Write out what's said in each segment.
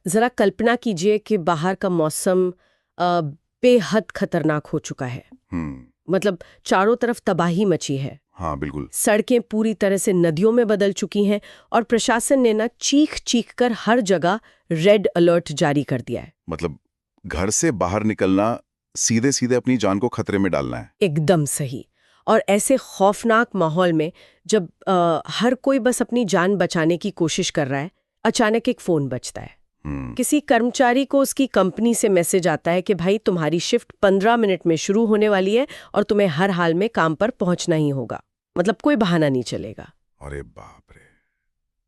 जरा कल्पना कीजिए कि बाहर का मौसम बेहद खतरनाक हो चुका है। मतलब चारों तरफ तबाही मची है। हाँ बिल्कुल। सड़कें पूरी तरह से नदियों में बदल चुकी हैं और प्रशासन ने ना चीख चीख कर हर जगह रेड अलर्ट जारी कर दिया है। मतलब घर से बाहर निकलना सीधे सीधे अपनी जान को खतरे में डालना है। एकदम सही। और ऐसे खौफनाक माहौल में जब हर कोई बस अपनी जान बचाने की कोशिश कर रहा है, अचानक एक फोन बजता है। किसी कर्मचारी को उसकी कंपनी से मैसेज आता है कि भाई तुम्हारी शिफ्ट 15 मिनट में शुरू होने वाली है और तुम्हें हर हाल में काम पर पहुंचना ही होगा। मतलब कोई बहाना नहीं चलेगा। अरे बाप रे,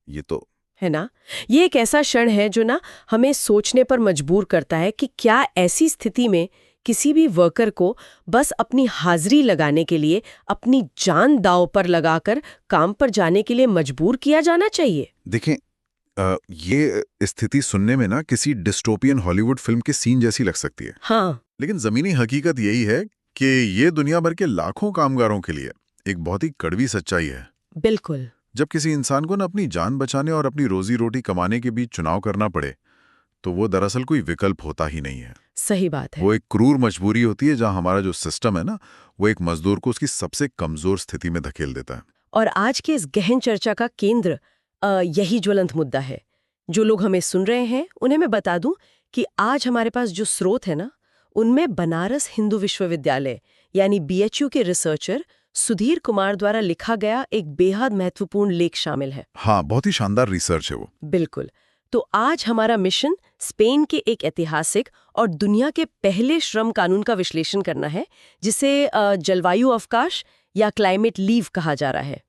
ये तो है ना। ये एक ऐसा क्षण है जो ना हमें सोचने पर मजबूर करता है कि क्या ऐसी स्थिति में किसी भी वर्कर को बस अपनी हाजिरी लगाने के लिए अपनी जान दांव पर लगाकर काम पर जाने के लिए मजबूर किया जाना चाहिए। देखें, ये स्थिति सुनने में ना किसी डिस्टोपियन हॉलीवुड फिल्म के सीन जैसी लग सकती है। हाँ, लेकिन जमीनी हकीकत यही है कि ये दुनिया भर के लाखों कामगारों के लिए एक बहुत ही कड़वी सच्चाई है। बिल्कुल। जब किसी इंसान को ना अपनी जान बचाने और अपनी रोजी रोटी कमाने के बीच चुनाव करना पड़े तो वो दरअसल कोई विकल्प होता ही नहीं है। सही बात है। वो एक क्रूर मजबूरी होती है जहां हमारा जो सिस्टम है ना, वो एक मजदूर को उसकी सबसे कमजोर स्थिति में धकेल देता है। और आज के इस गहन चर्चा का केंद्र यही ज्वलंत मुद्दा है। जो लोग हमें सुन रहे हैं उन्हें मैं बता दूं कि आज हमारे पास जो स्रोत है ना, उनमें बनारस हिंदू विश्वविद्यालय यानी BHU के रिसर्चर सुधीर कुमार द्वारा लिखा गया एक बेहद महत्वपूर्ण लेख शामिल है। हाँ, बहुत ही शानदार रिसर्च है वो। बिल्कुल। तो आज हमारा मिशन स्पेन के एक ऐतिहासिक और दुनिया के पहले श्रम कानून का विश्लेषण करना है, जिसे जलवायु अवकाश या क्लाइमेट लीव कहा जा रहा है।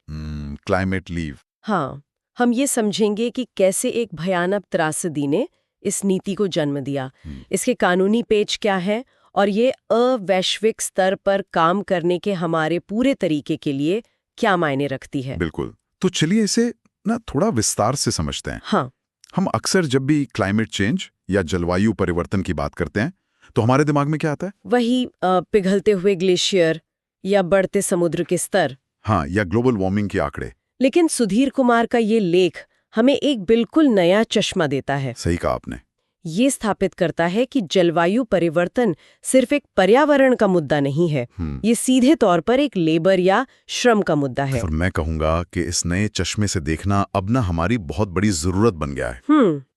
Climate leave. हाँ, हम ये समझेंगे कि कैसे एक भयानक त्रासदी ने इस नीति को जन्म दिया, इसके कानूनी पेच क्या है और ये अवैश्विक स्तर पर काम करने के हमारे पूरे तरीके के लिए क्या मायने रखती है। बिल्कुल। तो चलिए इसे ना थोड़ा विस्तार से समझते हैं। हाँ, हम अक्सर जब भी क्लाइमेट चेंज या जलवायु परिवर्तन की बात करते हैं तो हमारे दिमाग में क्या आता है? वही पिघलते हुए ग्लेशियर या बढ़ते समुद्र के स्तर। हाँ, या ग्लोबल वार्मिंग के आंकड़े। लेकिन सुधीर कुमार का ये लेख हमें एक बिल्कुल नया चश्मा देता है। सही कहा आपने। ये स्थापित करता है कि जलवायु परिवर्तन सिर्फ एक पर्यावरण का मुद्दा नहीं है, ये सीधे तौर पर एक लेबर या श्रम का मुद्दा है। और मैं कहूंगा कि इस नए चश्मे से देखना अब ना हमारी बहुत बड़ी जरूरत बन गया है।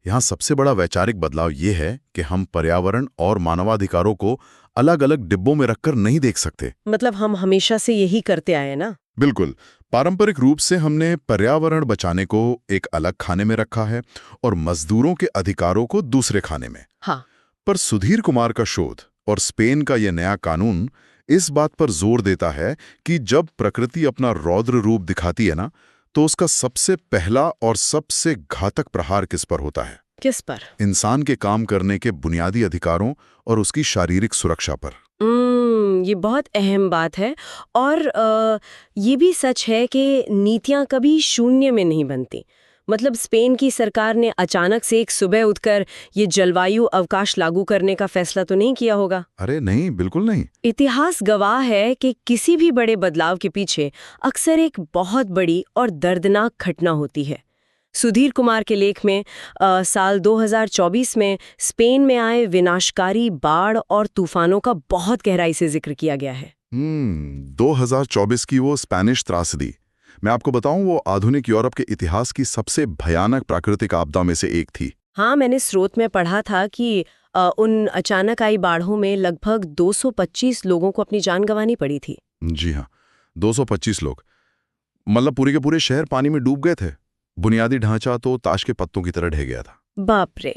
यहाँ सबसे बड़ा वैचारिक बदलाव ये है कि हम पर्यावरण और मानवाधिकारों को अलग अलग डिब्बों में रखकर नहीं देख सकते। मतलब हम हमेशा से यही करते आए ना। बिल्कुल। पारंपरिक रूप से हमने पर्यावरण बचाने को एक अलग खाने में रखा है और मजदूरों के अधिकारों को दूसरे खाने में। हाँ। पर सुधीर कुमार का शोध और स्पेन का यह नया कानून इस बात पर जोर देता है कि जब प्रकृति अपना रौद्र रूप दिखाती है ना, तो उसका सबसे पहला और सबसे घातक प्रहार किस पर होता है? किस पर? इंसान के काम करने के बुनियादी अधिकारों और उसकी शारीरिक सुरक्षा पर। ये बहुत अहम बात है। और ये भी सच है कि नीतियां कभी शून्य में नहीं बनती। मतलब स्पेन की सरकार ने अचानक से एक सुबह उठकर ये जलवायु अवकाश लागू करने का फैसला तो नहीं किया होगा। अरे नहीं, बिल्कुल नहीं। इतिहास गवाह है कि किसी भी बड़े बदलाव के पीछे अक्सर एक बहुत बड़ी और दर्दनाक घटना होती है। सुधीर कुमार के लेख में साल 2024 में स्पेन में आए विनाशकारी बाढ़ और तूफानों का बहुत गहराई से जिक्र किया गया है। 2024 की वो स्पेनिश त्रासदी, मैं आपको बताऊं, वो आधुनिक यूरोप के इतिहास की सबसे भयानक प्राकृतिक आपदा में से एक थी। हाँ, मैंने स्रोत में पढ़ा था कि उन अचानक आई बाढ़ों में लगभग 225 लोगों को अपनी जान गंवानी पड़ी थी। जी हाँ, 225 लोग। मतलब पूरे के पूरे शहर पानी में डूब गए थे। बुनियादी ढांचा तो ताश के पत्तों की तरह ढह गया था। बाप रे।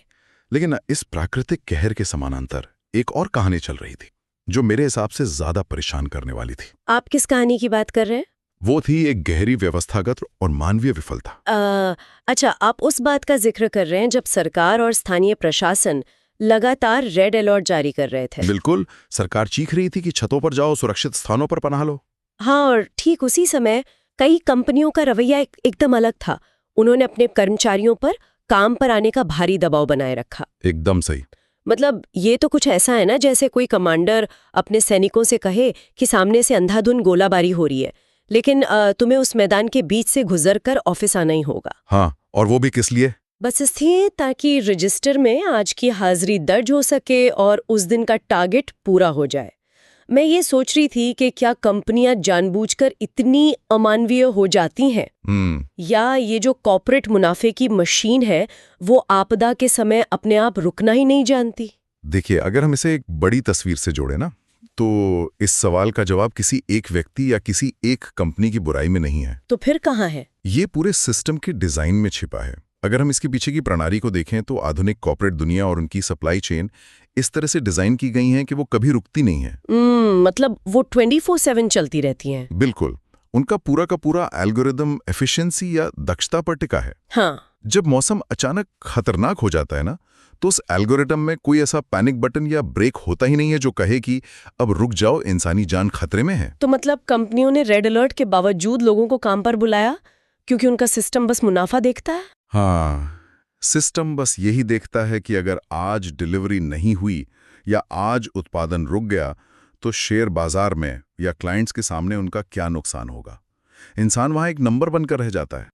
लेकिन इस प्राकृतिक कहर के समानांतर एक और कहानी चल रही थी जो मेरे हिसाब से ज्यादा परेशान करने वाली थी। आप किस कहानी की बात कर रहे हैं? वो थी एक गहरी व्यवस्थागत और मानवीय विफलता। अच्छा, आप उस बात का जिक्र कर रहे हैं जब सरकार और स्थानीय प्रशासन लगातार रेड अलर्ट जारी कर रहे थे। बिल्कुल। सरकार चीख रही थी कि छतों पर जाओ, सुरक्षित स्थानों पर पनाह लो। हाँ, और ठीक उसी समय कई कंपनियों का रवैया एकदम अलग था। उन्होंने अपने कर्मचारियों पर काम पर आने का भारी दबाव बनाए रखा। एकदम सही। मतलब ये तो कुछ ऐसा है ना जैसे कोई कमांडर अपने सैनिकों से कहे कि सामने से अंधाधुंध गोलाबारी हो रही है, लेकिन तुम्हें उस मैदान के बीच से गुजरकर ऑफिस आना ही होगा। हाँ, और वो भी किस लिए? बस इसलिए ताकि रजिस्टर में आज की हाजिरी दर्ज हो सके और उस दिन का टारगेट पूरा हो जाए। मैं ये सोच रही थी कि क्या कंपनियां जानबूझकर इतनी अमानवीय हो जाती हैं या ये जो कॉर्पोरेट मुनाफे की मशीन है वो आपदा के समय अपने आप रुकना ही नहीं जानती। देखिए, अगर हम इसे एक बड़ी तस्वीर से जोड़े ना, तो इस सवाल का जवाब किसी एक व्यक्ति या किसी एक कंपनी की बुराई में नहीं है। तो फिर कहाँ है? ये पूरे सिस्टम के डिजाइन में छिपा है। अगर हम इसके पीछे की प्रणाली को देखें तो आधुनिक कॉर्पोरेट दुनिया और उनकी सप्लाई चेन इस तरह से डिजाइन की गई हैं कि वो कभी रुकती नहीं है। मतलब वो 24/7 चलती रहती हैं। बिल्कुल, उनका पूरा का पूरा एल्गोरिदम एफिशिएंसी या दक्षता पर टिका है। हाँ। जब मौसम अचानक खतरनाक हो जाता है ना, तो उस एल्गोरिदम में कोई ऐसा पैनिक बटन या ब्रेक होता ही नहीं है जो कहे कि अब रुक जाओ, इंसानी जान खतरे में है। तो मतलब कंपनियों ने रेड अलर्ट के बावजूद लोगों को काम पर बुलाया क्योंकि उनका सिस्टम बस मुनाफा देखता है। हाँ, सिस्टम बस यही देखता है कि अगर आज डिलीवरी नहीं हुई या आज उत्पादन रुक गया तो शेयर बाजार में या क्लाइंट्स के सामने उनका क्या नुकसान होगा। इंसान वहां एक नंबर बनकर रह जाता है।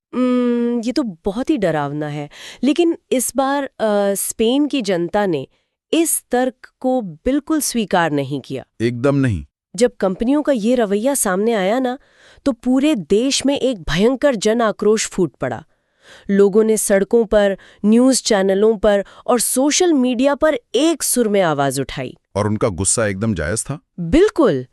ये तो बहुत ही डरावना है। लेकिन इस बार स्पेन की जनता ने इस तर्क को बिल्कुल स्वीकार नहीं किया। एकदम नहीं। जब कंपनियों का ये रवैया सामने आया ना, तो पूरे देश में एक भयंकर जन आक्रोश फूट पड़ा। लोगों ने सड़कों पर, न्यूज़ चैनलों पर और सोशल मीडिया पर एक सुर में आवाज उठाई। और उनका गुस्सा एकदम जायज था। बिल्कुल,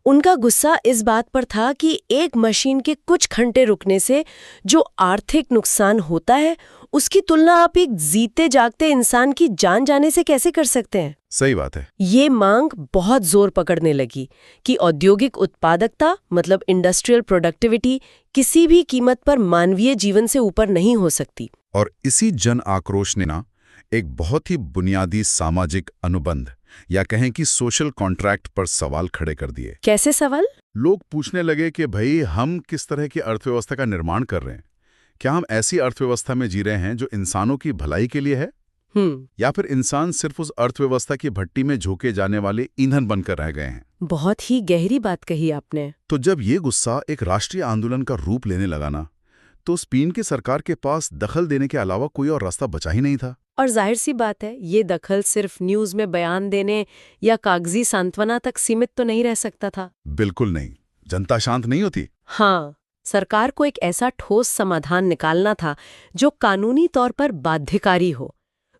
उनका गुस्सा इस बात पर था कि एक मशीन के कुछ घंटे रुकने से जो आर्थिक नुकसान होता है उसकी तुलना आप एक जीते जागते इंसान की जान जाने से कैसे कर सकते हैं। सही बात है। ये मांग बहुत जोर पकड़ने लगी कि औद्योगिक उत्पादकता मतलब इंडस्ट्रियल प्रोडक्टिविटी किसी भी कीमत पर मानवीय जीवन से ऊपर नहीं हो सकती। और इसी जन आक्रोश ने ना एक बहुत ही बुनियादी सामाजिक अनुबंध या कहें कि सोशल कॉन्ट्रैक्ट पर सवाल खड़े कर दिए। कैसे सवाल? लोग पूछने लगे कि भाई, हम किस तरह की अर्थव्यवस्था का निर्माण कर रहे हैं? क्या हम ऐसी अर्थव्यवस्था में जी रहे हैं जो इंसानों की भलाई के लिए है, या फिर इंसान सिर्फ उस अर्थव्यवस्था की भट्टी में झोंके जाने वाले ईंधन बनकर रह गए हैं? बहुत ही गहरी बात कही आपने। तो जब ये गुस्सा एक राष्ट्रीय आंदोलन का रूप लेने लगा ना, तो स्पेन की सरकार के पास दखल देने के अलावा कोई और रास्ता बचा ही नहीं था। और जाहिर सी बात है, ये दखल सिर्फ न्यूज में बयान देने या कागजी सांत्वना तक सीमित तो नहीं रह सकता था। बिल्कुल नहीं, जनता शांत नहीं होती। हाँ, सरकार को एक ऐसा ठोस समाधान निकालना था जो कानूनी तौर पर बाध्यकारी हो।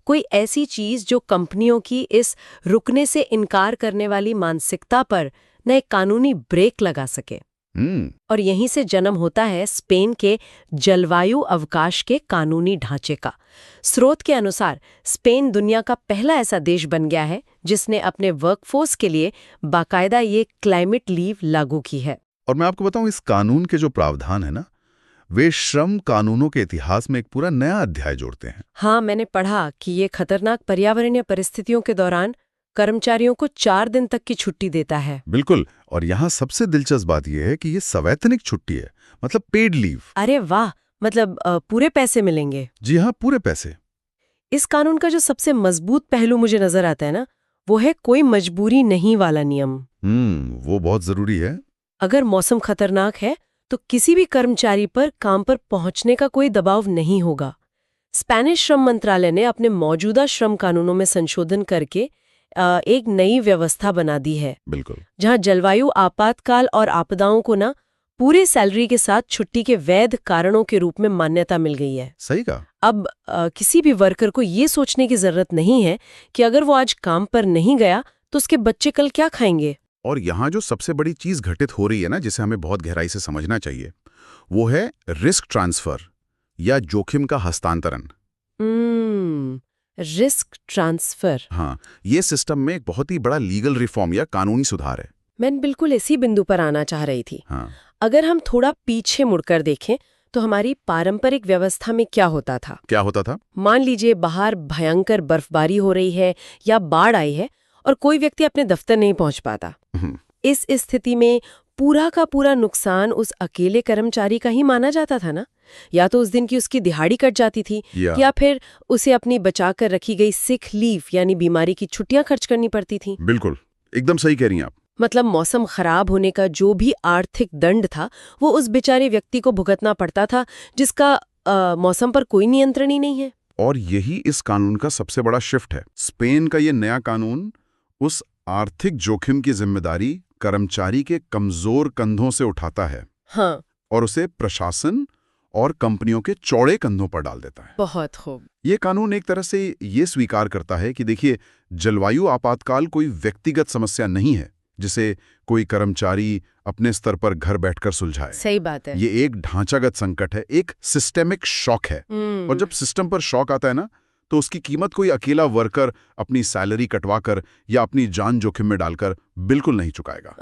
कोई ऐसी चीज जो कंपनियों की इस रुकने से इनकार करने वाली मानसिकता पर न एक कानूनी ब्रेक लगा सके। और यहीं से जन्म होता है स्पेन के जलवायु अवकाश के कानूनी ढांचे का। स्रोत के अनुसार स्पेन दुनिया का पहला ऐसा देश बन गया है जिसने अपने वर्कफोर्स के लिए बाकायदा ये क्लाइमेट लीव लागू की है। और मैं आपको बताऊं, इस कानून के जो प्रावधान है ना, वे श्रम कानूनों के इतिहास में एक पूरा नया अध्याय जोड़ते हैं। हाँ, मैंने पढ़ा कि ये खतरनाक पर्यावरणीय परिस्थितियों के दौरान कर्मचारियों को 4 दिन तक की छुट्टी देता है। बिल्कुल, और यहाँ सबसे दिलचस्प बात यह है कि ये सवैतनिक छुट्टी है, मतलब पेड लीव। अरे वाह, मतलब पूरे पैसे मिलेंगे। जी हाँ, पूरे पैसे। इस कानून का जो सबसे मजबूत पहलू मुझे नजर आता है ना, वो है कोई मजबूरी नहीं वाला नियम। वो बहुत जरूरी है। अगर मौसम खतरनाक है तो किसी भी कर्मचारी पर काम पर पहुंचने का कोई दबाव नहीं होगा। स्पेनिश श्रम मंत्रालय ने अपने मौजूदा श्रम कानूनों में संशोधन करके एक नई व्यवस्था बना दी है। बिल्कुल, जहां जलवायु आपातकाल और आपदाओं को ना पूरे सैलरी के साथ छुट्टी के वैध कारणों के रूप में मान्यता मिल गई है। सही कहा। अब किसी भी वर्कर को ये सोचने की जरूरत नहीं है कि अगर वो आज काम पर नहीं गया तो उसके बच्चे कल क्या खाएंगे। और यहाँ जो सबसे बड़ी चीज घटित हो रही है ना, जिसे हमें बहुत गहराई से समझना चाहिए, वो है रिस्क ट्रांसफर या जोखिम का हस्तांतरण। Risk transfer. हाँ, ये सिस्टम में एक बहुत ही बड़ा लीगल रिफॉर्म या कानूनी सुधार है। मैं बिल्कुल इसी बिंदु पर आना चाह रही थी। हाँ। अगर हम थोड़ा पीछे मुड़कर देखें तो हमारी पारंपरिक व्यवस्था में क्या होता था? मान लीजिए बाहर भयंकर बर्फबारी हो रही है या बाढ़ आई है और कोई व्यक्ति अपने दफ्तर नहीं पहुंच पाता। इस स्थिति में पूरा का पूरा नुकसान उस अकेले कर्मचारी का ही माना जाता था ना। या तो उस दिन की उसकी दिहाड़ी कट जाती थी या फिर उसे अपनी बचाकर रखी गई सिक लीव यानी बीमारी की छुट्टियां खर्च करनी पड़ती थी। बिल्कुल, एकदम सही कह रही हैं आप। मतलब मौसम खराब होने का जो भी आर्थिक दंड था वो उस बेचारे व्यक्ति को भुगतना पड़ता था जिसका मौसम पर कोई नियंत्रण ही नहीं है। और यही इस कानून का सबसे बड़ा शिफ्ट है। स्पेन का ये नया कानून उस आर्थिक जोखिम की जिम्मेदारी कर्मचारी के कमजोर कंधों से उठाता है। हाँ, और उसे प्रशासन और कंपनियों के चौड़े कंधों पर डाल देता है। बहुत खूब। ये कानून एक तरह से ये स्वीकार करता है कि देखिए, जलवायु आपातकाल कोई व्यक्तिगत समस्या नहीं है जिसे कोई कर्मचारी अपने स्तर पर घर बैठकर सुलझाए। सही बात है। ये एक ढांचागत संकट है, एक सिस्टेमिक शॉक है। और जब सिस्टम पर शॉक आता है ना, तो उसकी कीमत कोई अकेला वर्कर अपनी सैलरी कटवाकर या अपनी जान जोखिम में डालकर बिल्कुल नहीं चुकाएगा।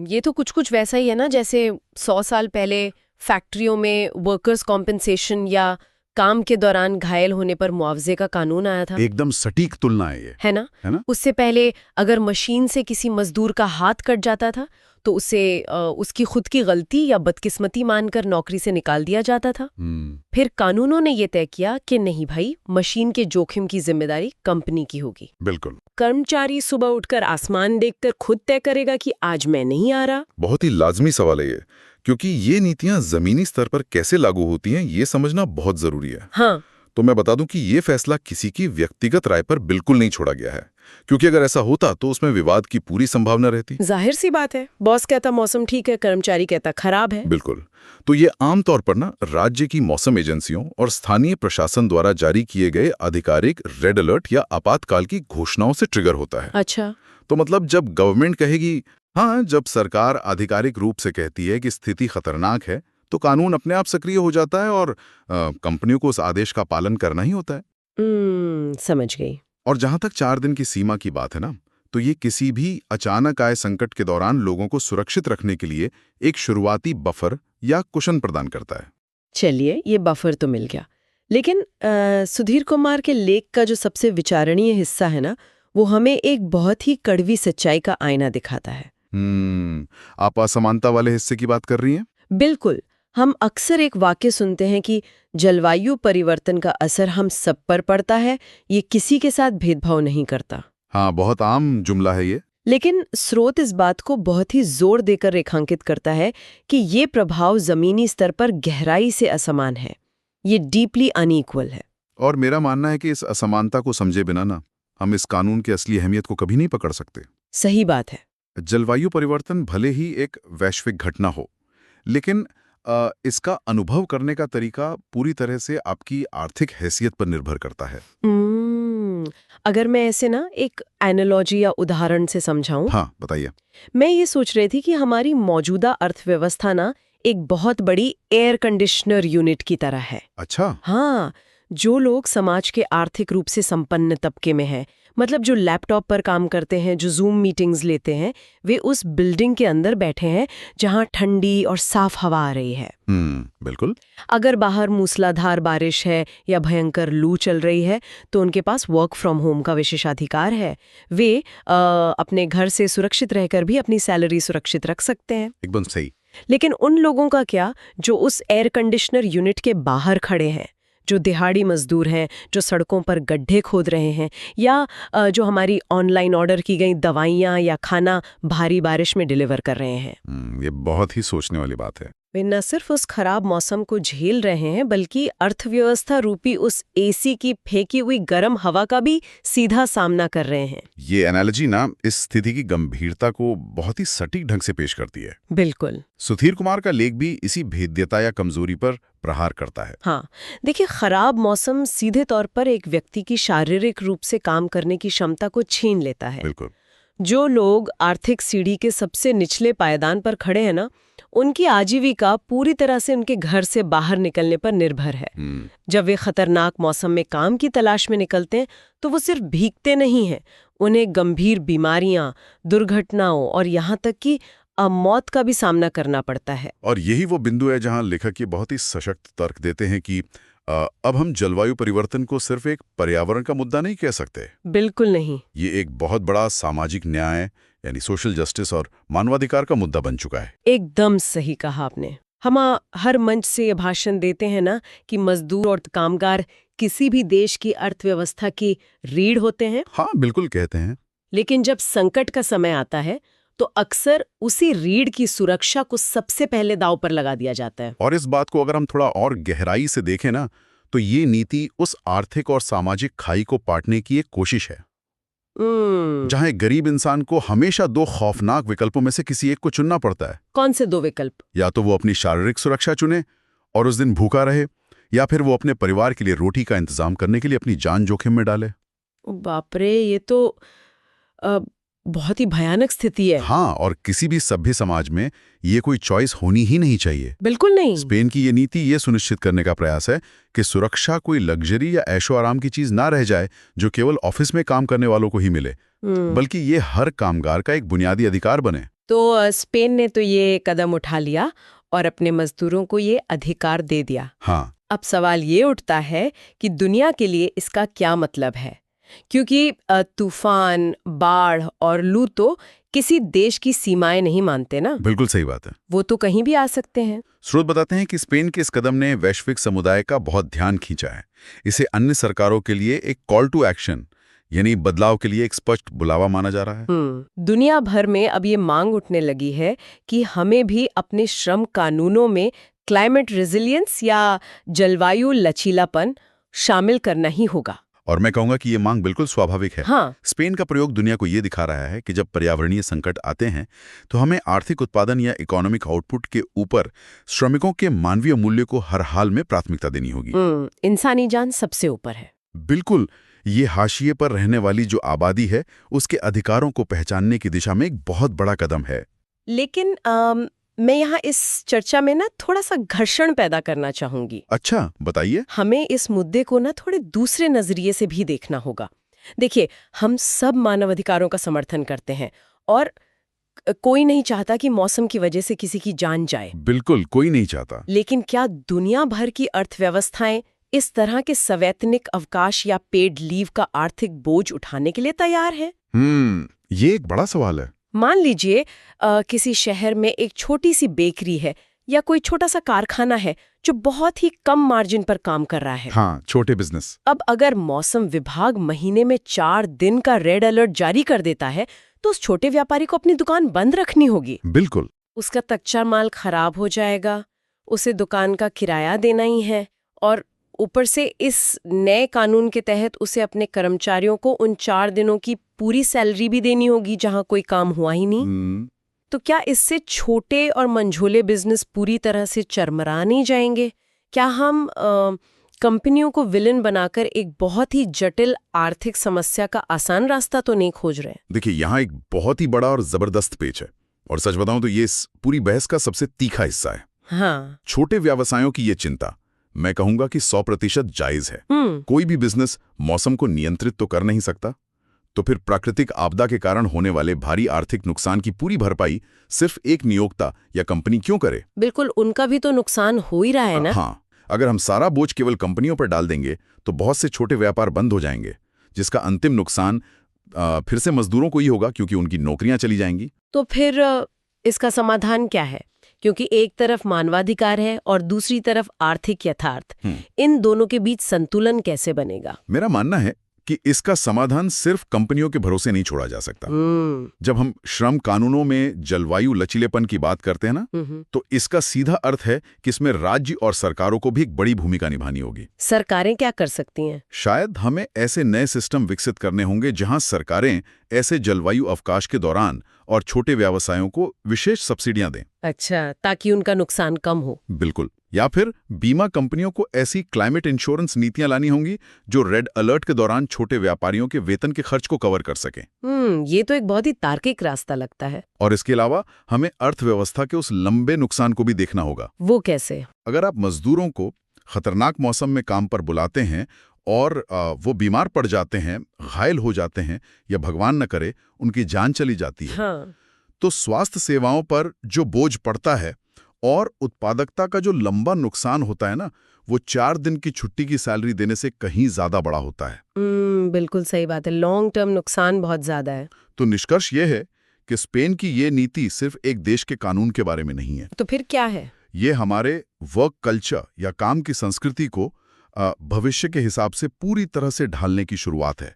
ये तो कुछ कुछ वैसा ही है ना, जैसे 100 साल पहले फैक्ट्रियों में वर्कर्स कॉम्पेंसेशन या काम के दौरान घायल होने पर मुआवजे का कानून आया था। एकदम सटीक तुलना है ये, है ना? उससे पहले अगर मशीन से किसी मजदूर का हाथ कट जाता था तो उसे उसकी खुद की गलती या बदकिस्मती मानकर नौकरी से निकाल दिया जाता था। फिर कानूनों ने ये तय किया कि नहीं भाई, मशीन के जोखिम की जिम्मेदारी कंपनी की होगी। बिल्कुल। कर्मचारी सुबह उठकर आसमान देखकर खुद तय करेगा कि आज मैं नहीं आ रहा। बहुत ही लाजमी सवाल है ये, क्योंकि ये नीतियां जमीनी स्तर पर कैसे लागू होती हैं ये समझना बहुत जरूरी है। हाँ। तो मैं बता दूं कि ये फैसला किसी की व्यक्तिगत राय पर बिल्कुल नहीं छोड़ा गया है, क्योंकि अगर ऐसा होता तो उसमें विवाद की पूरी संभावना रहती। जाहिर सी बात है, बॉस कहता मौसम ठीक है, कर्मचारी कहता खराब है। बिल्कुल। तो ये आमतौर पर ना राज्य की मौसम एजेंसियों और स्थानीय प्रशासन द्वारा जारी किए गए आधिकारिक रेड अलर्ट या आपातकाल की घोषणाओं से ट्रिगर होता है। अच्छा। तो मतलब जब गवर्नमेंट कहेगी हाँ, जब सरकार आधिकारिक रूप से कहती है कि स्थिति खतरनाक है, तो कानून अपने आप सक्रिय हो जाता है और कंपनियों को उस आदेश का पालन करना ही होता है। समझ गई। और जहां तक 4 दिन की सीमा की बात है ना, तो ये किसी भी अचानक आए संकट के दौरान लोगों को सुरक्षित रखने के लिए एक शुरुआती बफर या कुशन प्रदान करता है। चलिए, ये बफर तो मिल गया, लेकिन सुधीर कुमार के लेख का जो सबसे विचारणीय हिस्सा है ना, वो हमें एक बहुत ही कड़वी सच्चाई का आईना दिखाता है। आप असमानता वाले हिस्से की बात कर रही हैं? बिल्कुल। हम अक्सर एक वाक्य सुनते हैं कि जलवायु परिवर्तन का असर हम सब पर पड़ता है, ये किसी के साथ भेदभाव नहीं करता। हाँ, बहुत आम जुमला है ये। लेकिन स्रोत इस बात को बहुत ही जोर देकर रेखांकित करता है कि ये प्रभाव जमीनी स्तर पर गहराई से असमान है, ये डीपली अनइक्वल है। और मेरा मानना है कि इस असमानता को समझे बिना ना हम इस कानून की असली अहमियत को कभी नहीं पकड़ सकते। सही बात है। जलवायु परिवर्तन भले ही एक वैश्विक घटना हो, लेकिन इसका अनुभव करने का तरीका पूरी तरह से आपकी आर्थिक हैसियत पर निर्भर करता है। अगर मैं ऐसे ना एक एनालॉजी या उदाहरण से समझाऊं। हाँ, बताइए। मैं ये सोच रही थी कि हमारी मौजूदा अर्थव्यवस्था ना एक बहुत बड़ी एयर कंडीशनर यूनिट की तरह है। अच्छा। हाँ, जो लोग समाज के आर्थिक रूप से संपन्न तबके में हैं, मतलब जो लैपटॉप पर काम करते हैं, जो जूम मीटिंग्स लेते हैं, वे उस बिल्डिंग के अंदर बैठे हैं जहां ठंडी और साफ हवा आ रही है। बिल्कुल। अगर बाहर मूसलाधार बारिश है या भयंकर लू चल रही है तो उनके पास वर्क फ्रॉम होम का विशेषाधिकार है। वे अपने घर से सुरक्षित रहकर भी अपनी सैलरी सुरक्षित रख सकते हैं। एकदम सही। लेकिन उन लोगों का क्या जो उस एयर कंडीशनर यूनिट के बाहर खड़े हैं, जो दिहाड़ी मजदूर हैं, जो सड़कों पर गड्ढे खोद रहे हैं, या जो हमारी ऑनलाइन ऑर्डर की गई दवाइयाँ या खाना भारी बारिश में डिलीवर कर रहे हैं। ये बहुत ही सोचने वाली बात है। वे न सिर्फ उस खराब मौसम को झेल रहे हैं, बल्कि अर्थव्यवस्था रूपी उस एसी की फेंकी हुई गर्म हवा का भी सीधा सामना कर रहे हैं। ये एनालॉजी ना इस स्थिति की गंभीरता को बहुत ही सटीक ढंग से पेश करती है। बिल्कुल। सुधीर कुमार का लेख भी इसी भेद्यता या कमजोरी पर प्रहार करता है। हाँ, देखिए, खराब मौसम सीधे तौर पर एक व्यक्ति की शारीरिक रूप से काम करने की क्षमता को छीन लेता है। बिल्कुल। जो लोग आर्थिक सीढ़ी के सबसे निचले पायदान पर खड़े हैं ना, उनकी आजीविका पूरी तरह से उनके घर से बाहर निकलने पर निर्भर है। जब वे खतरनाक मौसम में काम की तलाश में निकलते हैं तो वो सिर्फ भीगते नहीं हैं, उन्हें गंभीर बीमारियां, दुर्घटनाओं और यहाँ तक कि मौत का भी सामना करना पड़ता है। और यही वो बिंदु है जहां लेखक ये बहुत ही सशक्त तर्क देते हैं कि अब हम जलवायु परिवर्तन को सिर्फ एक पर्यावरण का मुद्दा नहीं कह सकते। बिल्कुल नहीं। ये एक बहुत बड़ा सामाजिक न्याय यानी सोशल जस्टिस और मानवाधिकार का मुद्दा बन चुका है। एकदम सही कहा आपने। हम हर मंच से ये भाषण देते हैं ना कि मजदूर और कामगार किसी भी देश की अर्थव्यवस्था की रीढ़ होते हैं। हाँ, बिल्कुल कहते हैं। लेकिन जब संकट का समय आता है तो अक्सर उसी रीढ़ की सुरक्षा को सबसे पहले दांव पर लगा दिया जाता है। और इस बात को अगर हम थोड़ा और गहराई से देखें ना, तो ये नीति उस आर्थिक और सामाजिक खाई को पाटने की एक कोशिश है, जहां एक गरीब इंसान को हमेशा दो खौफनाक विकल्पों में से किसी एक को चुनना पड़ता है। कौन से दो विकल्प? या तो वो अपनी शारीरिक सुरक्षा चुने और उस दिन भूखा रहे, या फिर वो अपने परिवार के लिए रोटी का इंतजाम करने के लिए अपनी जान जोखिम में डाले। बाप रे, ये तो बहुत ही भयानक स्थिति है। हाँ, और किसी भी सभ्य समाज में ये कोई चॉइस होनी ही नहीं चाहिए। बिल्कुल नहीं। स्पेन की ये नीति ये सुनिश्चित करने का प्रयास है कि सुरक्षा कोई लग्जरी या ऐशो आराम की चीज ना रह जाए जो केवल ऑफिस में काम करने वालों को ही मिले, बल्कि ये हर कामगार का एक बुनियादी अधिकार बने। तो स्पेन ने तो ये कदम उठा लिया और अपने मजदूरों को ये अधिकार दे दिया। हाँ, अब सवाल ये उठता है कि दुनिया के लिए इसका क्या मतलब है, क्योंकि तूफान, बाढ़ और लू तो किसी देश की सीमाएं नहीं मानते ना। बिल्कुल सही बात है, वो तो कहीं भी आ सकते हैं। स्रोत बताते हैं कि स्पेन के इस कदम ने वैश्विक समुदाय का बहुत ध्यान खींचा है। इसे अन्य सरकारों के लिए एक कॉल टू एक्शन, यानी बदलाव के लिए एक स्पष्ट बुलावा माना जा रहा है। दुनिया भर में अब ये मांग उठने लगी है कि हमें भी अपने श्रम कानूनों में क्लाइमेट रेजिलियंस या जलवायु लचीलापन शामिल करना ही होगा। और मैं कहूंगा कि ये मांग बिल्कुल स्वाभाविक है। हाँ। स्पेन का प्रयोग दुनिया को ये दिखा रहा है कि जब पर्यावरणीय संकट आते हैं तो हमें आर्थिक उत्पादन या इकोनॉमिक आउटपुट के ऊपर श्रमिकों के मानवीय मूल्य को हर हाल में प्राथमिकता देनी होगी। इंसानी जान सबसे ऊपर है। बिल्कुल, ये हाशिए पर रहने वाली जो आबादी है उसके अधिकारों को पहचानने की दिशा में एक बहुत बड़ा कदम है। लेकिन मैं यहाँ इस चर्चा में ना थोड़ा सा घर्षण पैदा करना चाहूंगी। अच्छा, बताइए। हमें इस मुद्दे को ना थोड़े दूसरे नजरिए से भी देखना होगा। देखिए, हम सब मानवाधिकारों का समर्थन करते हैं और कोई नहीं चाहता कि मौसम की वजह से किसी की जान जाए। बिल्कुल, कोई नहीं चाहता। लेकिन क्या दुनिया भर की अर्थव्यवस्थाएं इस तरह के सवैतनिक अवकाश या पेड लीव का आर्थिक बोझ उठाने के लिए तैयार है? ये एक बड़ा सवाल है। मान लीजिए किसी शहर में एक छोटी सी बेकरी है या कोई छोटा सा कारखाना है जो बहुत ही कम मार्जिन पर काम कर रहा है। हाँ, छोटे बिजनेस। अब अगर मौसम विभाग महीने में 4 दिन का रेड अलर्ट जारी कर देता है तो उस छोटे व्यापारी को अपनी दुकान बंद रखनी होगी। बिल्कुल। उसका कच्चा माल खराब हो जाएगा, उसे दुकान का किराया देना ही है, और ऊपर से इस नए कानून के तहत उसे अपने कर्मचारियों को उन 4 दिनों की पूरी सैलरी भी देनी होगी जहां कोई काम हुआ ही नहीं। तो क्या इससे छोटे और मंझोले बिजनेस पूरी तरह से चरमरा नहीं जाएंगे? क्या हम कंपनियों को विलन बनाकर एक बहुत ही जटिल आर्थिक समस्या का आसान रास्ता तो नहीं खोज रहे? देखिए, यहाँ एक बहुत ही बड़ा और जबरदस्त पेच है, और सच बताऊं तो ये इस पूरी बहस का सबसे तीखा हिस्सा है। हाँ। छोटे व्यवसायों की ये चिंता मैं कहूंगा कि 100% जायज है। कोई भी बिजनेस मौसम को नियंत्रित तो कर नहीं सकता, तो फिर प्राकृतिक आपदा के कारण होने वाले भारी आर्थिक नुकसान की पूरी भरपाई सिर्फ एक नियोक्ता या कंपनी क्यों करे? बिल्कुल, उनका भी तो नुकसान हो ही रहा है ना। हाँ, अगर हम सारा बोझ केवल कंपनियों पर डाल देंगे तो बहुत से छोटे व्यापार बंद हो जाएंगे, जिसका अंतिम नुकसान फिर से मजदूरों को ही होगा, क्योंकि उनकी नौकरियां चली जाएंगी। तो फिर इसका समाधान क्या है? क्योंकि एक तरफ मानवाधिकार है और दूसरी तरफ आर्थिक यथार्थ, इन दोनों के बीच संतुलन कैसे बनेगा? मेरा मानना है कि इसका समाधान सिर्फ कंपनियों के भरोसे नहीं छोड़ा जा सकता। जब हम श्रम कानूनों में जलवायु लचीलेपन की बात करते हैं ना, तो इसका सीधा अर्थ है कि इसमें राज्य और सरकारों को भी एक बड़ी भूमिका निभानी होगी। सरकारें क्या कर सकती हैं? शायद हमें ऐसे नए सिस्टम विकसित करने होंगे जहां सरकारें ऐसे जलवायु अवकाश के दौरान और छोटे व्यवसायों को विशेष सब्सिडियां दें। अच्छा, ताकि उनका नुकसान कम हो। बिल्कुल। या फिर बीमा कंपनियों को ऐसी क्लाइमेट इंश्योरेंस नीतियां लानी होंगी जो रेड अलर्ट के दौरान छोटे व्यापारियों के वेतन के खर्च को कवर कर सकें। ये तो एक बहुत ही तार्किक रास्ता लगता है। और इसके अलावा हमें अर्थव्यवस्था के उस लंबे नुकसान को भी देखना होगा। वो कैसे? अगर आप मजदूरों को खतरनाक मौसम में काम पर बुलाते हैं और वो बीमार पड़ जाते हैं, घायल हो जाते हैं, या भगवान न करे उनकी जान चली जाती है, तो स्वास्थ्य सेवाओं पर जो बोझ पड़ता है और उत्पादकता का जो लंबा नुकसान होता है ना, वो 4 दिन की छुट्टी की सैलरी देने से कहीं ज्यादा बड़ा होता है। बिल्कुल सही बात है, लॉन्ग टर्म नुकसान बहुत ज्यादा है। तो निष्कर्ष ये है कि स्पेन की ये नीति सिर्फ एक देश के कानून के बारे में नहीं है। तो फिर क्या है? ये हमारे वर्क कल्चर या काम की संस्कृति को भविष्य के हिसाब से पूरी तरह से ढालने की शुरुआत है।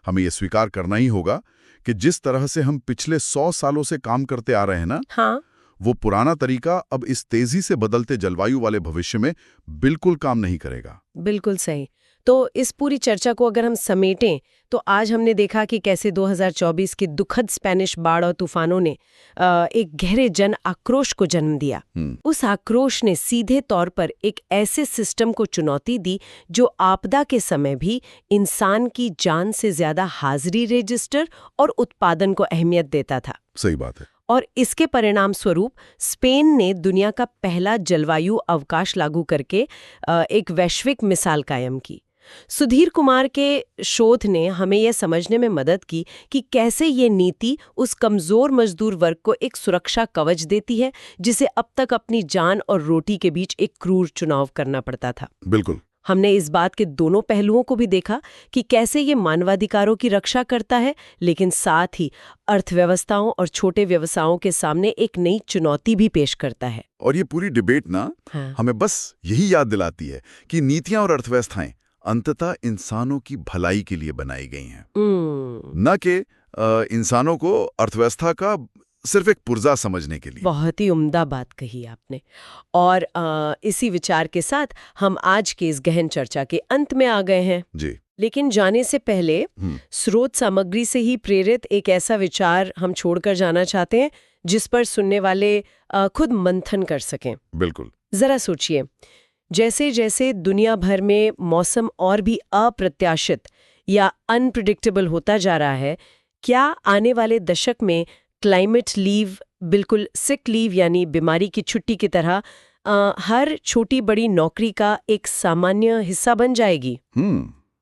हमें ये स्वीकार करना ही होगा कि जिस तरह से हम पिछले 100 सालों से काम करते आ रहे हैं ना, हाँ, वो पुराना तरीका अब इस तेजी से बदलते जलवायु वाले भविष्य में बिल्कुल काम नहीं करेगा। बिल्कुल सही। तो इस पूरी चर्चा को अगर हम समेटें तो आज हमने देखा कि कैसे 2024 की दुखद स्पेनिश बाढ़ और तूफानों ने एक गहरे जन आक्रोश को जन्म दिया। उस आक्रोश ने सीधे तौर पर एक ऐसे सिस्टम को चुनौती दी जो आपदा के समय भी इंसान की जान से ज्यादा हाजिरी रजिस्टर और उत्पादन को अहमियत देता था। सही बात है। और इसके परिणाम स्वरूप स्पेन ने दुनिया का पहला जलवायु अवकाश लागू करके एक वैश्विक मिसाल कायम की। सुधीर कुमार के शोध ने हमें यह समझने में मदद की कि कैसे ये नीति उस कमजोर मजदूर वर्ग को एक सुरक्षा कवच देती है जिसे अब तक अपनी जान और रोटी के बीच एक क्रूर चुनाव करना पड़ता था। बिल्कुल। हमने इस बात के दोनों पहलुओं को भी देखा कि कैसे ये मानवाधिकारों की रक्षा करता है, लेकिन साथ ही अर्थव्यवस्थाओं और छोटे व्यवसायों के सामने एक नई चुनौती भी पेश करता है। और ये पूरी डिबेट ना हमें बस यही याद दिलाती है कि नीतियां और अर्थव्यवस्थाएं अंततः इंसानों की भलाई के लिए बनाई गई हैं, न कि इंसानों को अर्थव्यवस्था का सिर्फ एक पुर्जा समझने के लिए। बहुत ही उम्दा बात कही आपने। और इसी विचार के साथ हम आज के इस गहन चर्चा के अंत में आ गए हैं जी। लेकिन जाने से पहले स्रोत सामग्री से ही प्रेरित एक ऐसा विचार हम छोड़कर जाना चाहते हैं जिस पर सुनने वाले खुद मंथन कर सकें। बिल्कुल। जरा सोचिए, जैसे जैसे दुनिया भर में मौसम और भी अप्रत्याशित या अनप्रिडिक्टेबल होता जा रहा है, क्या आने वाले दशक में क्लाइमेट लीव, बिल्कुल सिक लीव यानी बीमारी की छुट्टी की तरह हर छोटी बड़ी नौकरी का एक सामान्य हिस्सा बन जाएगी?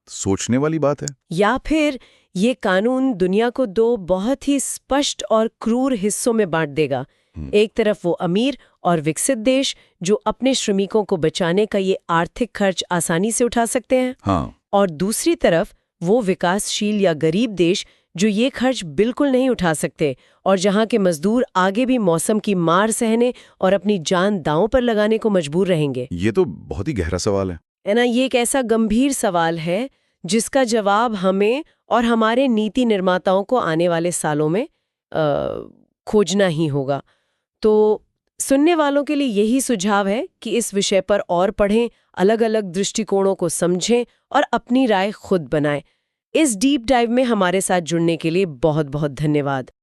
सोचने वाली बात है। या फिर ये कानून दुनिया को दो बहुत ही स्पष्ट और क्रूर हिस्सों में बांट देगा। एक तरफ वो अमीर और विकसित देश जो अपने श्रमिकों को बचाने का ये आर्थिक खर्च आसानी से उठा सकते हैं, हाँ। और दूसरी तरफ वो विकासशील या गरीब देश जो ये खर्च बिल्कुल नहीं उठा सकते और जहां के मजदूर आगे भी मौसम की मार सहने और अपनी जान दांव पर लगाने को मजबूर रहेंगे। ये तो बहुत ही गहरा सवाल है ना। ये एक ऐसा गंभीर सवाल है जिसका जवाब हमें और हमारे नीति निर्माताओं को आने वाले सालों में खोजना ही होगा। तो सुनने वालों के लिए यही सुझाव है कि इस विषय पर और पढ़ें, अलग अलग दृष्टिकोणों को समझें और अपनी राय खुद बनाएं। इस डीप डाइव में हमारे साथ जुड़ने के लिए बहुत बहुत धन्यवाद।